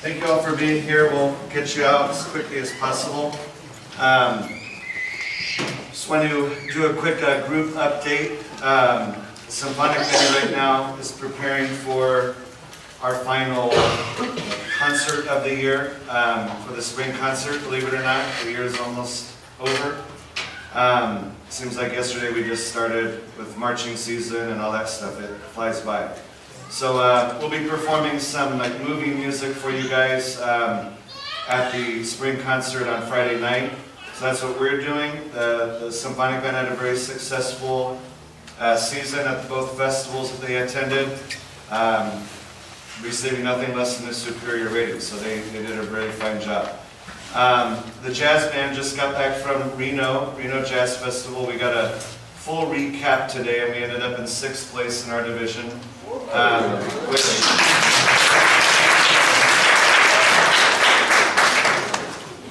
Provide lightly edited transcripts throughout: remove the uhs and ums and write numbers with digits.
Thank you all for being here. We'll get you out as quickly as possible. Just want to do a quick group update. Symphonic Band right now is preparing for our final concert of the year, for the spring concert. Believe it or not, the year is almost over. Seems like yesterday we just started with marching season and all that stuff. It flies by. So we'll be performing some movie music for you guys at the spring concert on Friday night. So that's what we're doing. The Symphonic Band had a very successful season at both festivals that they attended, receiving nothing less than a superior rating. So they did a very fine job. The jazz band just got back from Reno Jazz Festival. We got a full recap today, and we ended up in 6th place in our division.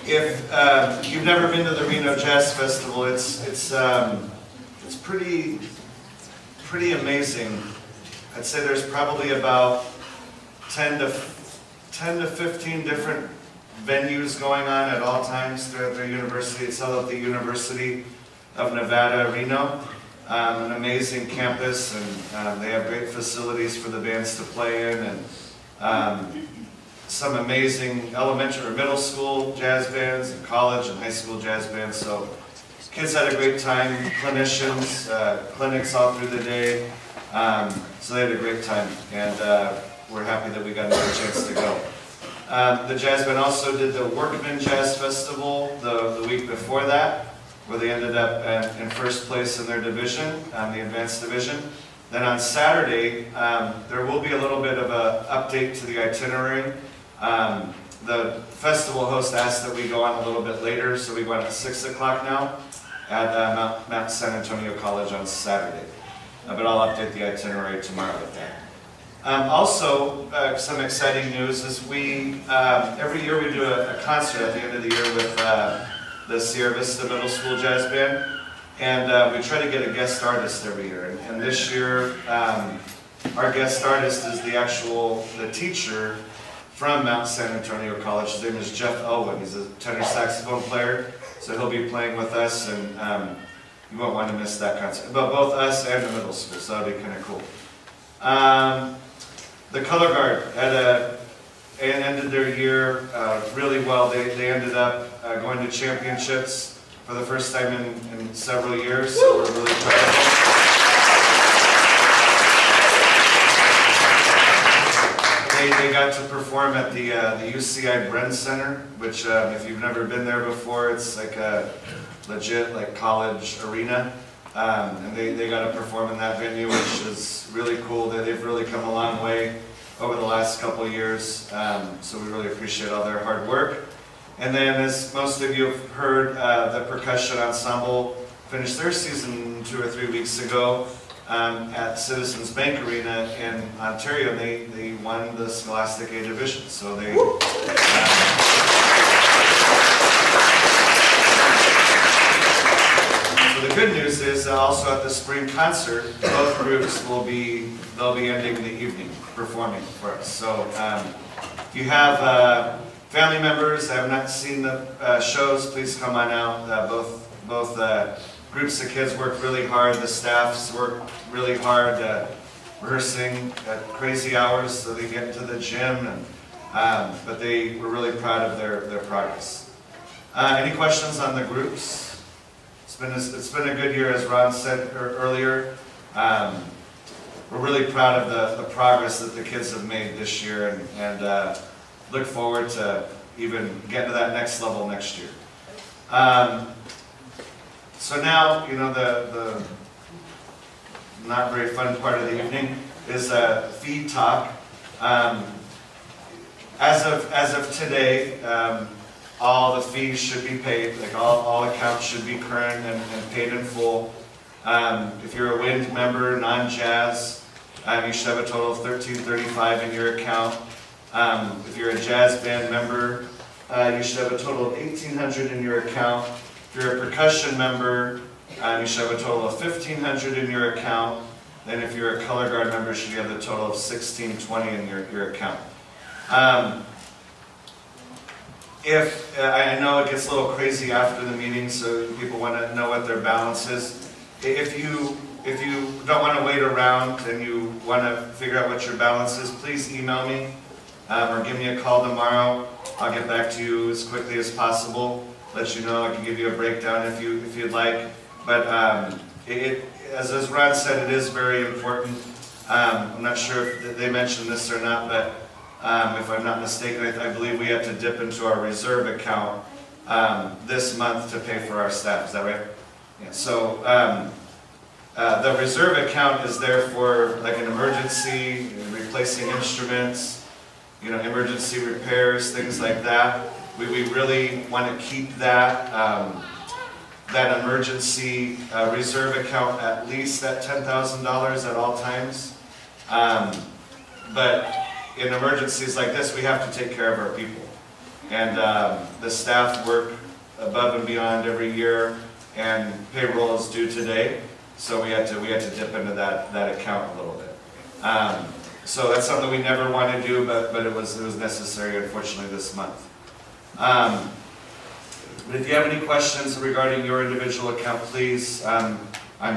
If you've never been to the Reno Jazz Festival, it's pretty amazing. I'd say there's probably about 10 to 15 different venues going on at all times throughout their university. It's held at the University of Nevada, Reno. An amazing campus, and they have great facilities for the bands to play in, and some amazing elementary or middle school jazz bands, and college and high school jazz bands. So kids had a great time, clinicians, clinics all through the day. So they had a great time, and we're happy that we got another chance to go. The jazz band also did the Workman Jazz Festival the week before that, where they ended up in 1st place in their division, the advanced division. Then on Saturday, there will be a little bit of an update to the itinerary. The festival host asked that we go on a little bit later, so we went at 6 o'clock now at Mount San Antonio College on Saturday. But I'll update the itinerary tomorrow with that. Also, some exciting news is every year we do a concert at the end of the year with the Sierra Vista Middle School Jazz Band, and we try to get a guest artist every year. And this year, our guest artist is the teacher from Mount San Antonio College. His name is Jeff Elwin. He's a tenor saxophone player, so he'll be playing with us, and you won't want to miss that concert. But both us and the middle school, so that'll be kind of cool. The Color Guard ended their year really well. They ended up going to championships for the first time in several years, so we're really proud of them. They got to perform at the UCI Bren Center, which if you've never been there before, it's like a legit college arena. And they got to perform in that venue, which is really cool. They've really come a long way over the last couple of years, so we really appreciate all their hard work. And then, as most of you have heard, the percussion ensemble finished their season 2 or 3 weeks ago at Citizens Bank Arena in Ontario, and they won the Scholastic A Division. So they. The good news is also at the spring concert, both groups they'll be ending the evening performing for us. So if you have family members that have not seen the shows, please come on out. Both groups of kids work really hard. The staffs work really hard rehearsing at crazy hours so they get into the gym. But we're really proud of their progress. Any questions on the groups? It's been a good year, as Ron said earlier. We're really proud of the progress that the kids have made this year, and look forward to even getting to that next level next year. So now, the not very fun part of the evening is fee talk. As of today, all the fees should be paid, all accounts should be current and paid in full. If you're a WIND member, non-jazz, you should have a total of $13.35 in your account. If you're a jazz band member, you should have a total of $1,800 in your account. If you're a percussion member, you should have a total of $1,500 in your account. Then if you're a color guard member, you should have a total of $1,620 in your account. if, I know it gets a little crazy after the meeting, so people want to know what their balance is. If you don't want to wait around and you want to figure out what your balance is, please email me or give me a call tomorrow. I'll get back to you as quickly as possible, let you know. I can give you a breakdown if you'd like. But as Ron said, it is very important. I'm not sure if they mentioned this or not, but if I'm not mistaken, I believe we have to dip into our reserve account this month to pay for our staff. Is that right? Yeah. So the reserve account is there for like an emergency, replacing instruments, emergency repairs, things like that. We really want to keep that that emergency reserve account at least at $10,000 at all times. But in emergencies like this, we have to take care of our people. And the staff work above and beyond every year, and payroll is due today, so we had to dip into that account a little bit. So that's something we never want to do, but it was necessary, unfortunately, this month. But if you have any questions regarding your individual account, please, I'm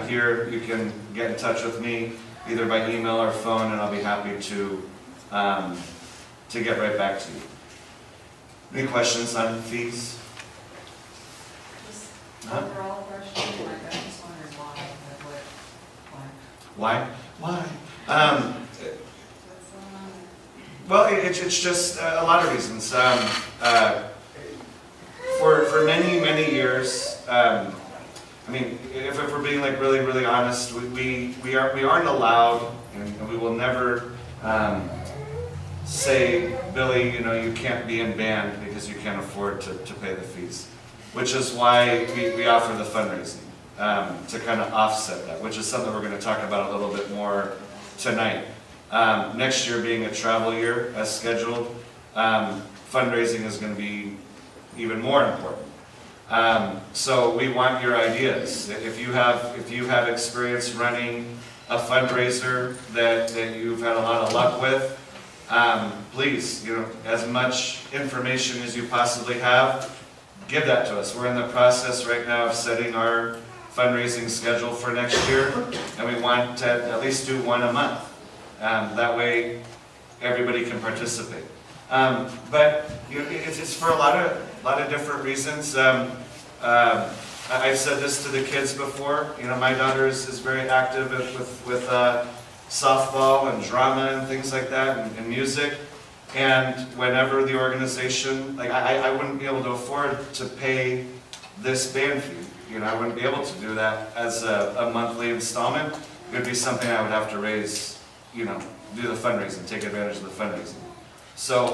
here. You can get in touch with me either by email or phone, and I'll be happy to get right back to you. Any questions on fees? Just overall question, like I just wondered Why? Why? what's going on? Well, it's just a lot of reasons. For many years, I mean, if we're being like really honest, we aren't allowed, and we will never say, Billy, you can't be in band because you can't afford to pay the fees. Which is why we offer the fundraising, to kind of offset that, which is something we're going to talk about a little bit more tonight. Next year being a travel year as scheduled, fundraising is going to be even more important. So we want your ideas. If you have experience running a fundraiser that you've had a lot of luck with, please, as much information as you possibly have, give that to us. We're in the process right now of setting our fundraising schedule for next year, and we want to at least do one a month. That way, everybody can participate. But it's for a lot of different reasons. I've said this to the kids before. My daughter is very active with softball and drama and things like that, and music. And whenever the organization, like I wouldn't be able to afford to pay this band fee. I wouldn't be able to do that as a monthly installment. It would be something I would have to raise, do the fundraising, take advantage of the fundraising. So,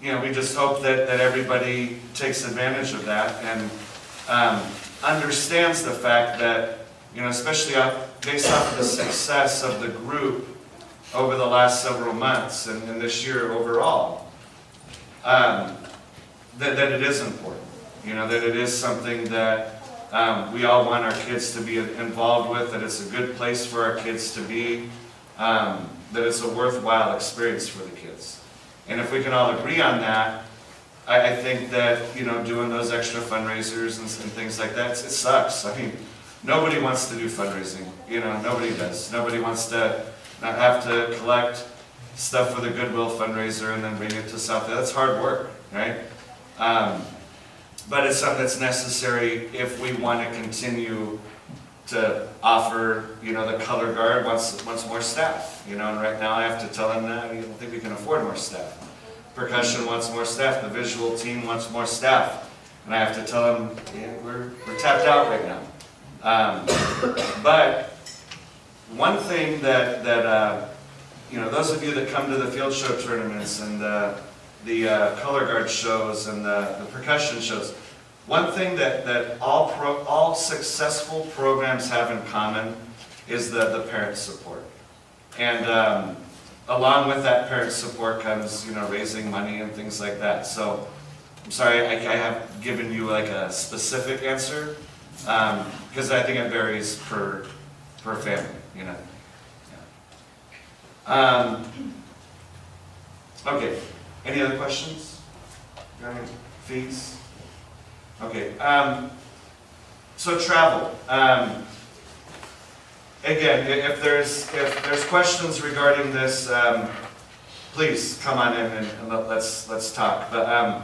we just hope that everybody takes advantage of that and understands the fact that, especially based off of the success of the group over the last several months and this year overall, that it is important. That it is something that we all want our kids to be involved with, that it's a good place for our kids to be, that it's a worthwhile experience for the kids. And if we can all agree on that, I think that, doing those extra fundraisers and things like that, it sucks. I mean, nobody wants to do fundraising. Nobody does. Nobody wants to not have to collect stuff for the Goodwill fundraiser and then bring it to South. That's hard work, right? But it's something that's necessary if we want to continue to offer, the color guard wants more staff, and right now I have to tell them that I don't think we can afford more staff. Percussion wants more staff, the visual team wants more staff, and I have to tell them, we're tapped out right now. But one thing that those of you that come to the field show tournaments and the color guard shows and the percussion shows, one thing that all successful programs have in common is the parent support. And along with that parent support comes, raising money and things like that. So I'm sorry I have given you like a specific answer, because I think it varies per family, Yeah. Okay, any other questions? Got any fees? Okay, so travel. Again, if there's questions regarding this, please come on in and let's talk. But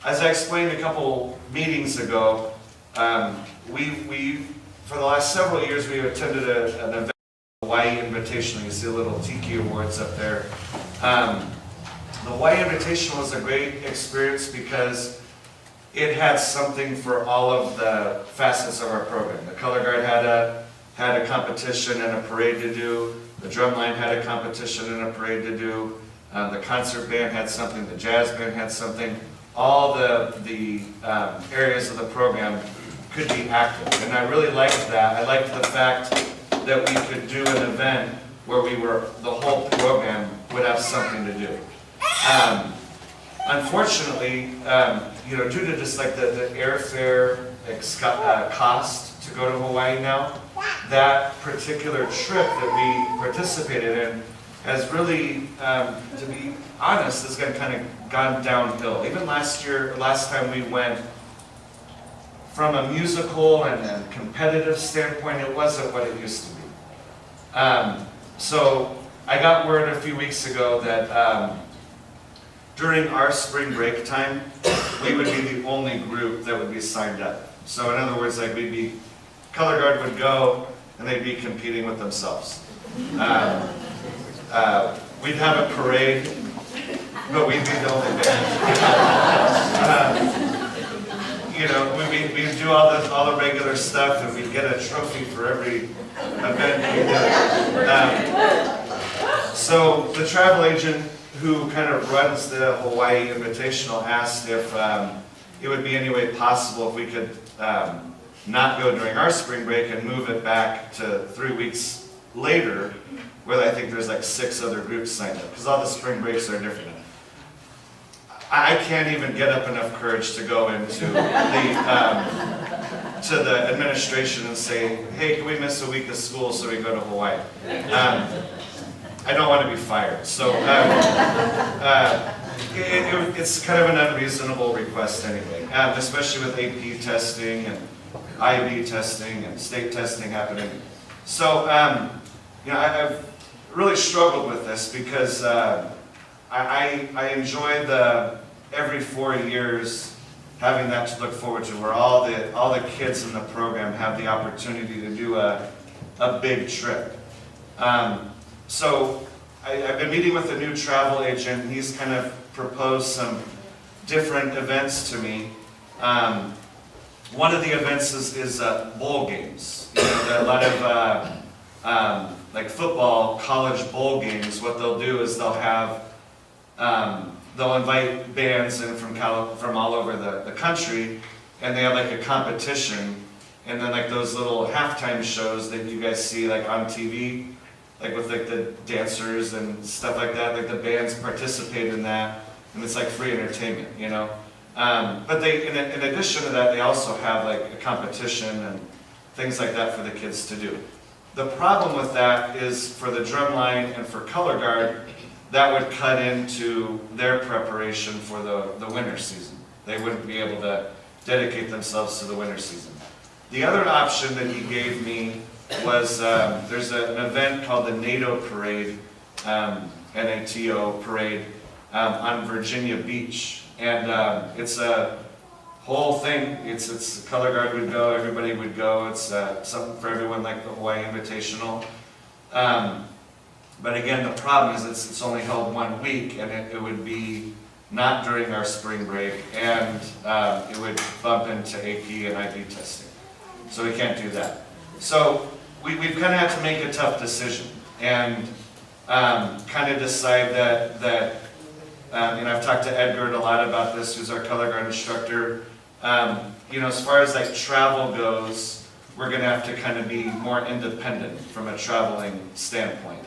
as I explained a couple meetings ago, we for the last several years we attended an event, Hawaii Invitational. You see the little Tiki Awards up there. The Hawaii Invitational was a great experience because it had something for all of the facets of our program. The color guard had a competition and a parade to do. The drum line had a competition and a parade to do. The concert band had something. The jazz band had something. All the areas of the program could be active, and I really liked that. I liked the fact that we could do an event where the whole program would have something to do. Unfortunately, due to just like the airfare cost to go to Hawaii now, that particular trip that we participated in has really, to be honest, has kind of gone downhill. Even last time we went, from a musical and competitive standpoint, it wasn't what it used to be. So I got word a few weeks ago that during our spring break time, we would be the only group that would be signed up. So in other words, like color guard would go and they'd be competing with themselves. We'd have a parade, but we'd be the only band. We'd do all the regular stuff, and we'd get a trophy for every event we did. So the travel agent who kind of runs the Hawaii Invitational asked if it would be any way possible if we could not go during our spring break and move it back to 3 weeks later, where I think there's like 6 other groups signed up, because all the spring breaks are different. I can't even get up enough courage to go into the administration and say, hey, can we miss a week of school so we go to Hawaii? I don't want to be fired. So it's kind of an unreasonable request anyway, especially with AP testing and IB testing and state testing happening. So I've really struggled with this because I enjoy every 4 years having that to look forward to, where all the kids in the program have the opportunity to do a big trip. So I've been meeting with a new travel agent. He's kind of proposed some different events to me. One of the events is bowl games. A lot of like football, college bowl games. What they'll do is they'll have they'll invite bands in from all over the country, and they have like a competition, and then like those little halftime shows that you guys see like on TV, like with like the dancers and stuff like that. Like the bands participate in that, and it's like free entertainment, But they, in addition to that, they also have like a competition and things like that for the kids to do. The problem with that is for the drum line and for color guard, that would cut into their preparation for the winter season. They wouldn't be able to dedicate themselves to the winter season. The other option that he gave me was there's an event called the NATO Parade, NATO Parade, on Virginia Beach. And it's a whole thing. It's color guard would go, everybody would go. It's something for everyone, like the Hawaii Invitational. But again, the problem is it's only held 1 week, and it would be not during our spring break, and it would bump into AP and IB testing. So we can't do that. So we've kind of had to make a tough decision and kind of decide that I've talked to Edgar a lot about this, who's our color guard instructor. As far as like travel goes, we're going to have to kind of be more independent from a traveling standpoint.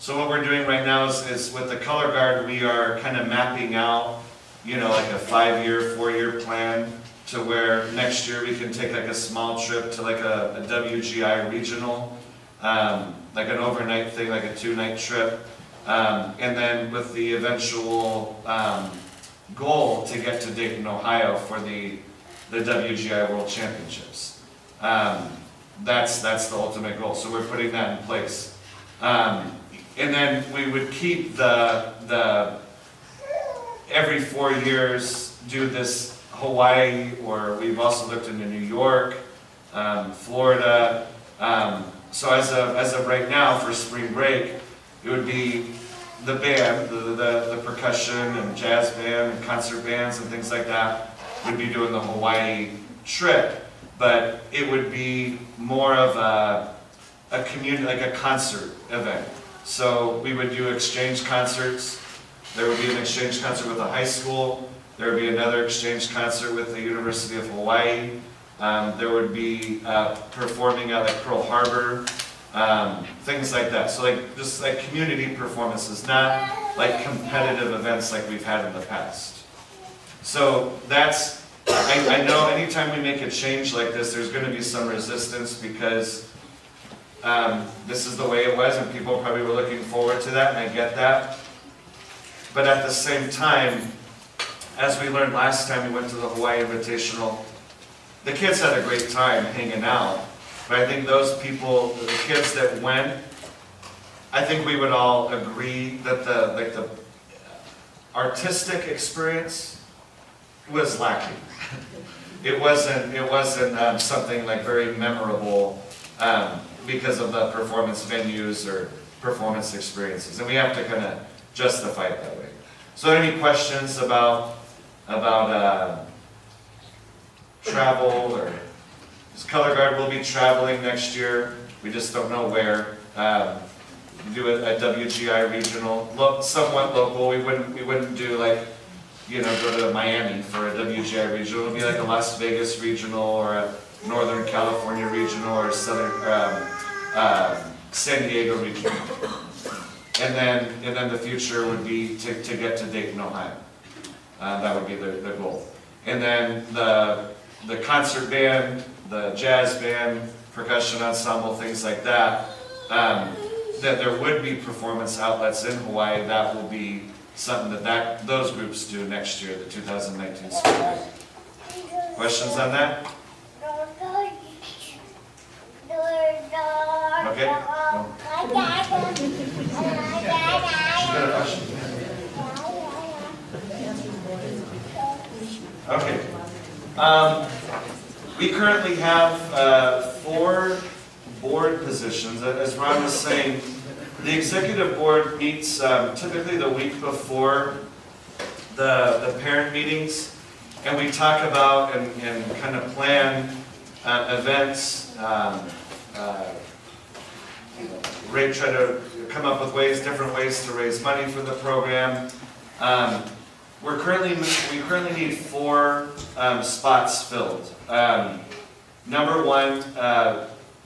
So what we're doing right now is with the color guard, we are kind of mapping out, like a 5-year, 4-year plan to where next year we can take like a small trip to like a WGI regional, like an overnight thing, like a 2-night trip. And then with the eventual goal to get to Dayton, Ohio for the WGI World Championships. That's the ultimate goal, so we're putting that in place. And then we would keep the every 4 years do this Hawaii, or we've also looked into New York, Florida. So as of right now for spring break, it would be the band, the percussion and jazz band and concert bands and things like that would be doing the Hawaii trip, but it would be more of a community, like a concert event. So we would do exchange concerts. There would be an exchange concert with a high school. There would be another exchange concert with the University of Hawaii. There would be performing at like Pearl Harbor, things like that. So like just like community performances, not like competitive events like we've had in the past. So that's, I know anytime we make a change like this, there's going to be some resistance because this is the way it was and people probably were looking forward to that, and I get that. But at the same time, as we learned last time we went to the Hawaii Invitational, the kids had a great time hanging out. But I think those people, the kids that went, I think we would all agree that the artistic experience was lacking. It wasn't something like very memorable because of the performance venues or performance experiences, and we have to kind of justify it that way. So, any questions about travel, or this color guard will be traveling next year? We just don't know where. Do a WGI regional, somewhat local. We wouldn't do like, go to Miami for a WGI regional. It would be like a Las Vegas regional or a Northern California regional or Southern San Diego regional. And then the future would be to get to Dayton, Ohio. That would be the goal. And then the concert band, the jazz band, percussion ensemble, things like that, that there would be performance outlets in Hawaii. That will be something that those groups do next year, the 2019 school year. Questions on that? Okay. No. She's got a question. Okay. We currently have 4 board positions. As Ron was saying, the executive board meets typically the week before the parent meetings, and we talk about and kind of plan events, try to come up with different ways to raise money for the program. We currently need 4 spots filled. Number 1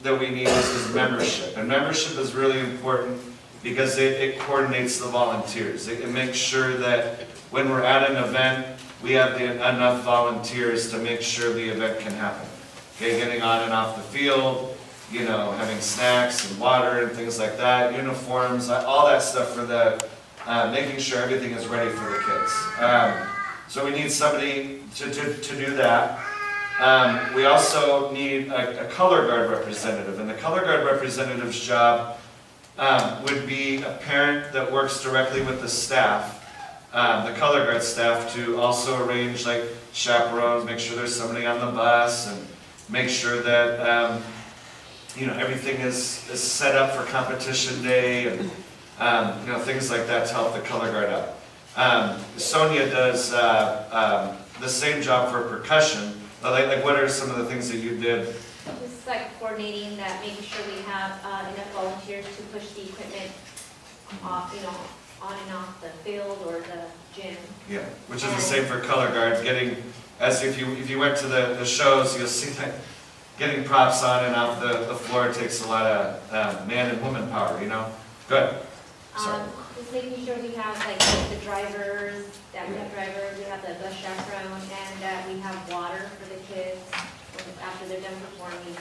that we need is membership, and membership is really important because it coordinates the volunteers. It makes sure that when we're at an event, we have enough volunteers to make sure the event can happen. Okay, getting on and off the field, having snacks and water and things like that, uniforms, all that stuff for making sure everything is ready for the kids. So we need somebody to do that. We also need a color guard representative, and the color guard representative's job would be a parent that works directly with the staff, the color guard staff, to also arrange like chaperones, make sure there's somebody on the bus, and make sure that everything is set up for competition day, and things like that to help the color guard out. Sonia does the same job for percussion. Like what are some of the things that you did? Just like coordinating that, making sure we have enough volunteers to push the equipment off, on and off the field or the gym. Yeah, which is the same for color guards. As if you went to the shows, you'll see that getting props on and off the floor takes a lot of man and woman power. Good. Sorry. Just making sure we have like the drivers, we have the bus chaperone, and that we have water for the kids after they're done performing.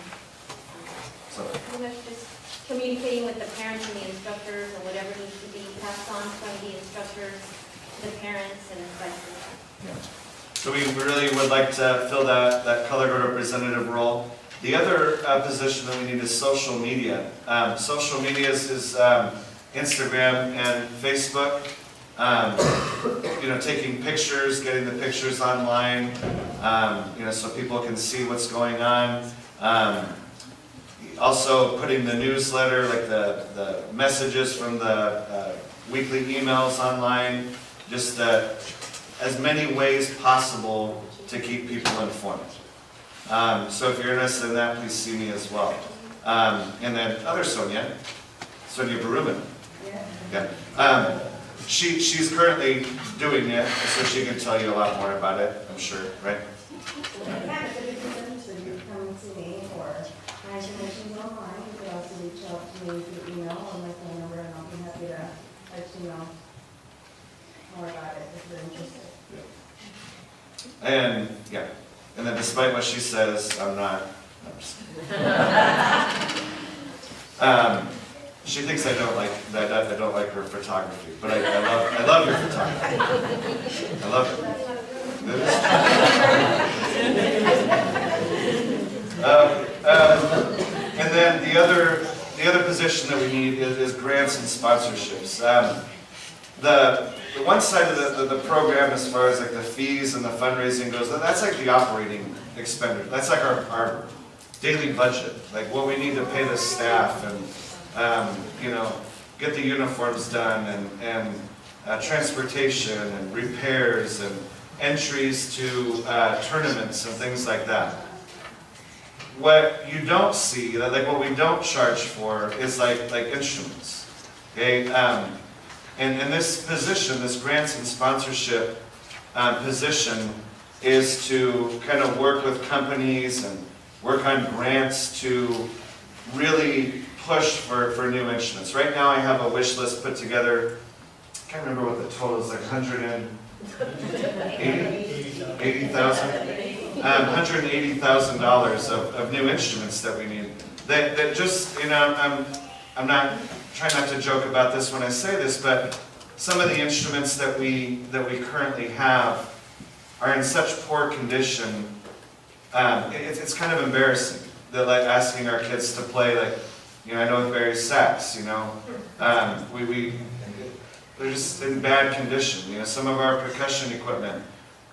So, Pretty much just communicating with the parents and the instructors and whatever needs to be passed pass on from the instructors to the parents and vice versa. So we really would like to fill that colored representative role. The other position that we need is social media. Social media is Instagram and Facebook. Taking pictures, getting the pictures online, so people can see what's going on. Also putting the newsletter, like the messages from the weekly emails online, just as many ways possible to keep people informed. So if you're interested in that, please see me as well. And then other Sonia Baruman. Yeah. She's currently doing it, so she can tell you a lot more about it, I'm sure, right? Yeah, if you're interested, you can come to me or my information's online. You can also reach out to me through email or my phone number, and I'll be happy to let you know more about it if you're interested. And then despite what she says, I'm not. I'm just she thinks I don't like that. I don't like her photography, but I love your photography. I love it. And then the other position that we need is grants and sponsorships. The one side of the program, as far as like the fees and the fundraising goes, that's like the operating expenditure. That's like our daily budget, like what we need to pay the staff and get the uniforms done and transportation and repairs and entries to tournaments and things like that. What you don't see, like what we don't charge for, is like instruments. Okay. And this position, this grants and sponsorship position, is to kind of work with companies and work on grants to really push for new instruments. Right now I have a wish list put together. I can't remember what the total is, like $180,000 of new instruments that we need. That just, I'm not trying not to joke about this when I say this, but some of the instruments that we currently have are in such poor condition. It's kind of embarrassing that, like, asking our kids to play, like, I know with Barry sax, they're just in bad condition. Some of our percussion equipment,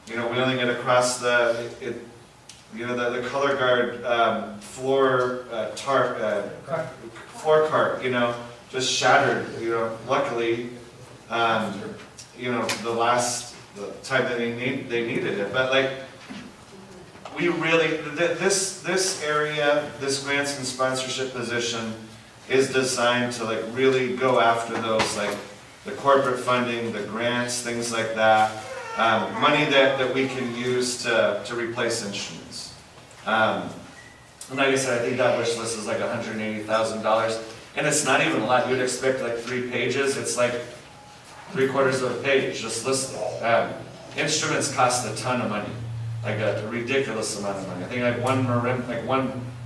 we only get across the color guard floor cart, just shattered. Luckily, the time that they needed it, but like. We really, this area, this grants and sponsorship position is designed to like really go after those, like the corporate funding, the grants, things like that, money that we can use to replace instruments. And like I said, I think that wish list is like $180,000, and it's not even a lot. You'd expect like 3 pages. It's like 3/4 of a page just listed. Instruments cost a ton of money. Like a ridiculous amount of money. I think like one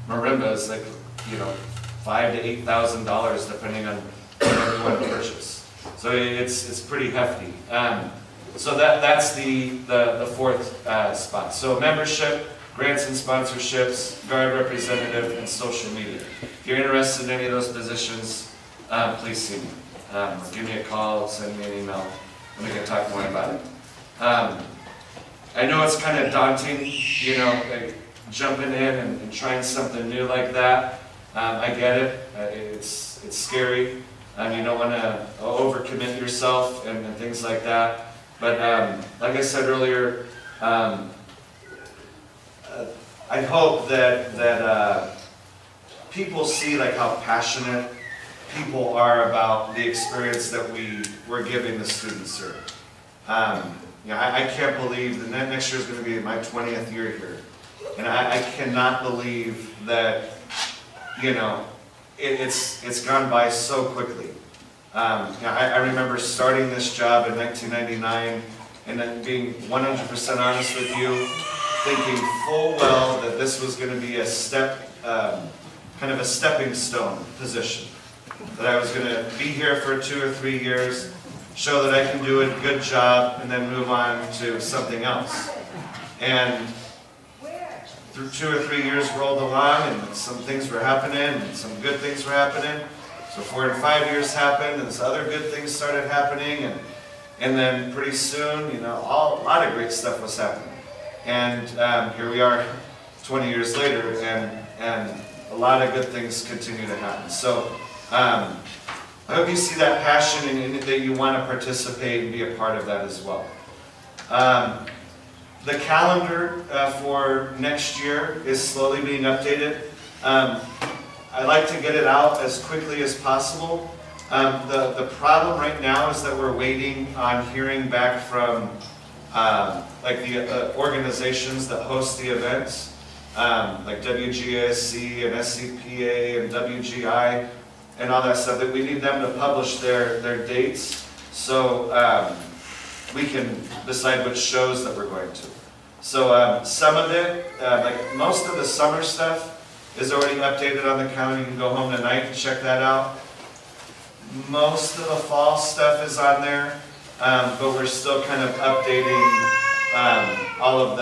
marimba is like $5,000 to $8,000 depending on whatever you want to purchase. So it's pretty hefty. So that's the fourth spot. So membership, grants and sponsorships, guard representative, and social media. If you're interested in any of those positions, please see me. Give me a call, send me an email, and we can talk more about it. I know it's kind of daunting, like jumping in and trying something new like that. I get it. It's scary. You don't want to overcommit yourself and things like that. But like I said earlier, I hope that people see like how passionate people are about the experience that we're giving the students here. I can't believe that next year is going to be my 20th year here. And I cannot believe that, it's gone by so quickly. I remember starting this job in 1999 and then being 100% honest with you, thinking full well that this was going to be a kind of a stepping stone position. That I was going to be here for 2 or 3 years, show that I can do a good job and then move on to something else. And through 2 or 3 years rolled along, and some things were happening, and some good things were happening. So 4 and 5 years happened, and some other good things started happening, and then pretty soon, you know, a lot of great stuff was happening. And here we are 20 years later, and a lot of good things continue to happen. So I hope you see that passion and that you want to participate and be a part of that as well. The calendar for next year is slowly being updated. I like to get it out as quickly as possible. The problem right now is that we're waiting on hearing back from like the organizations that host the events, like WGASC and SCPA and WGI and all that stuff, that we need them to publish their dates so we can decide which shows that we're going to. So some of it, like most of the summer stuff is already updated on the calendar. You can go home tonight and check that out. Most of the fall stuff is on there, but we're still kind of updating all of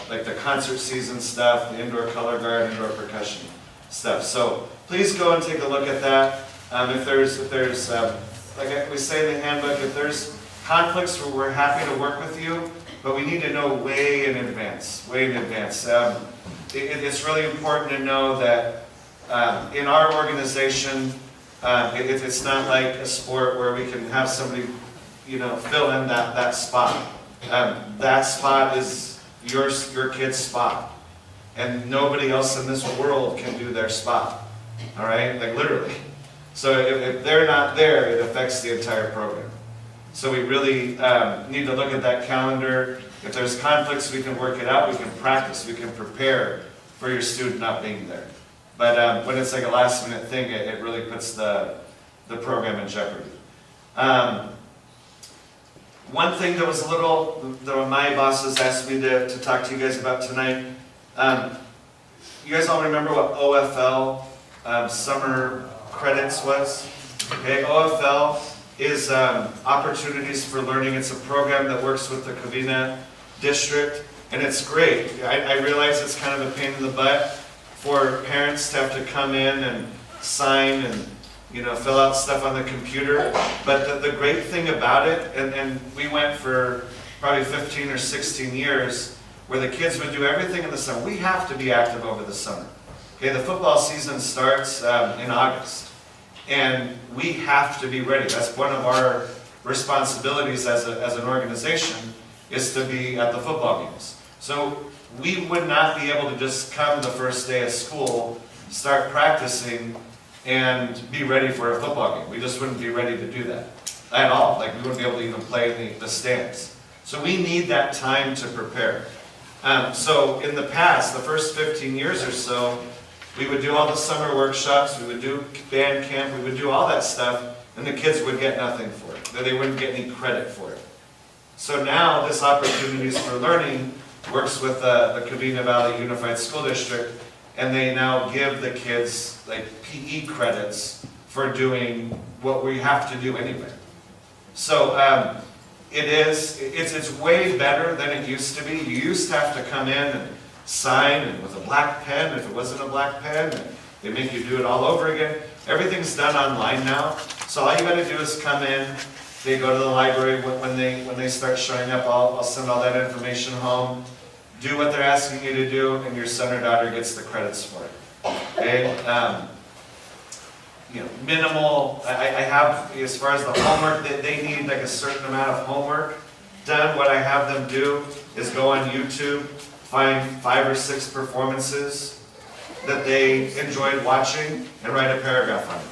the concert season stuff, the indoor color guard, indoor percussion stuff. So please go and take a look at that. If there's like we say in the handbook, if there's conflicts, we're happy to work with you, but we need to know way in advance, It's really important to know that in our organization, it's not like a sport where we can have somebody, you know, fill in that spot. That spot is your kid's spot, and nobody else in this world can do their spot. All right, like literally. So if they're not there, it affects the entire program. So we really need to look at that calendar. If there's conflicts, we can work it out, we can practice, we can prepare for your student not being there. But when it's like a last minute thing, it really puts the program in jeopardy. One thing that was that my bosses asked me to talk to you guys about tonight, you guys all remember what OFL, summer credits was? Okay, OFL is Opportunities for Learning. It's a program that works with the Covina district, and it's great. I realize it's kind of a pain in the butt for parents to have to come in and sign and, you know, fill out stuff on the computer. But the great thing about it, and we went for probably 15 or 16 years, where the kids would do everything in the summer. We have to be active over the summer. Okay, the football season starts in August, and we have to be ready. That's one of our responsibilities as an organization, is to be at the football games. So we would not be able to just come the first day of school, start practicing, and be ready for a football game. We just wouldn't be ready to do that at all. Like, we wouldn't be able to even play in the stands. So we need that time to prepare. So in the past, the first 15 years or so, we would do all the summer workshops, we would do band camp, we would do all that stuff, and the kids would get nothing for it. They wouldn't get any credit for it. So now this Opportunities for Learning works with the Covina Valley Unified School District, and they now give the kids like PE credits for doing what we have to do anyway. So it's way better than it used to be. You used to have to come in and sign, and with a black pen, if it wasn't a black pen, they make you do it all over again. Everything's done online now, so all you got to do is come in. They go to the library when they start showing up. I'll send all that information home. Do what they're asking you to do, and your son or daughter gets the credits for it. Okay. You know, minimal. I have, as far as the homework, that they need like a certain amount of homework done. What I have them do is go on YouTube, find 5 or 6 performances that they enjoyed watching, and write a paragraph on it.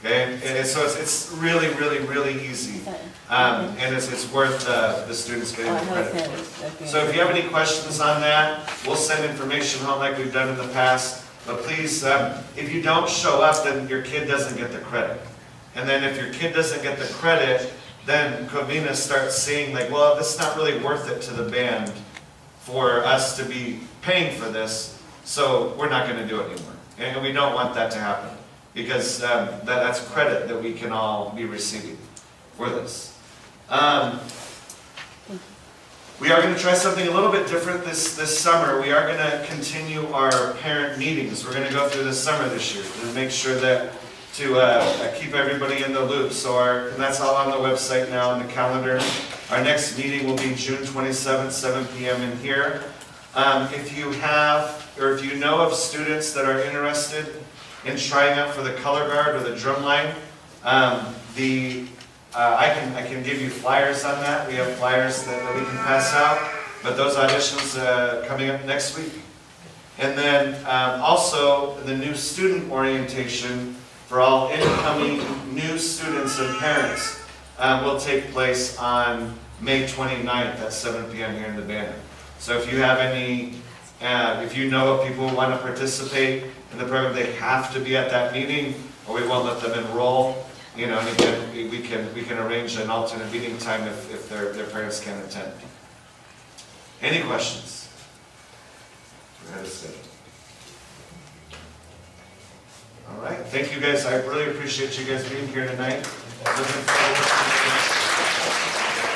Okay, and so it's really, really, really easy, and it's worth the students getting the credit for it. So if you have any questions on that, we'll send information home like we've done in the past. But please, if you don't show up, then your kid doesn't get the credit. And then if your kid doesn't get the credit, then Covina starts seeing like, well, this is not really worth it to the band for us to be paying for this, so we're not going to do it anymore. And we don't want that to happen, because that's credit that we can all be receiving for this. We are going to try something a little bit different this summer. We are going to continue our parent meetings. We're going to go through the summer this year to make sure that to keep everybody in the loop. So and that's all on the website now in the calendar. Our next meeting will be June 27th, 7 p.m. in here. If you have, or if you know of students that are interested in trying out for the color guard or the drum line, I can give you flyers on that. We have flyers that we can pass out, but those auditions coming up next week. And then also the new student orientation for all incoming new students and parents will take place on May 29th at 7 p.m. here in the Banner. So if you have any, if you know of people who want to participate in the program, they have to be at that meeting, or we won't let them enroll. You know, and again, we can arrange an alternate meeting time if their parents can't attend. Any questions? We're ahead of schedule. All right, thank you guys. I really appreciate you guys being here tonight. Looking forward to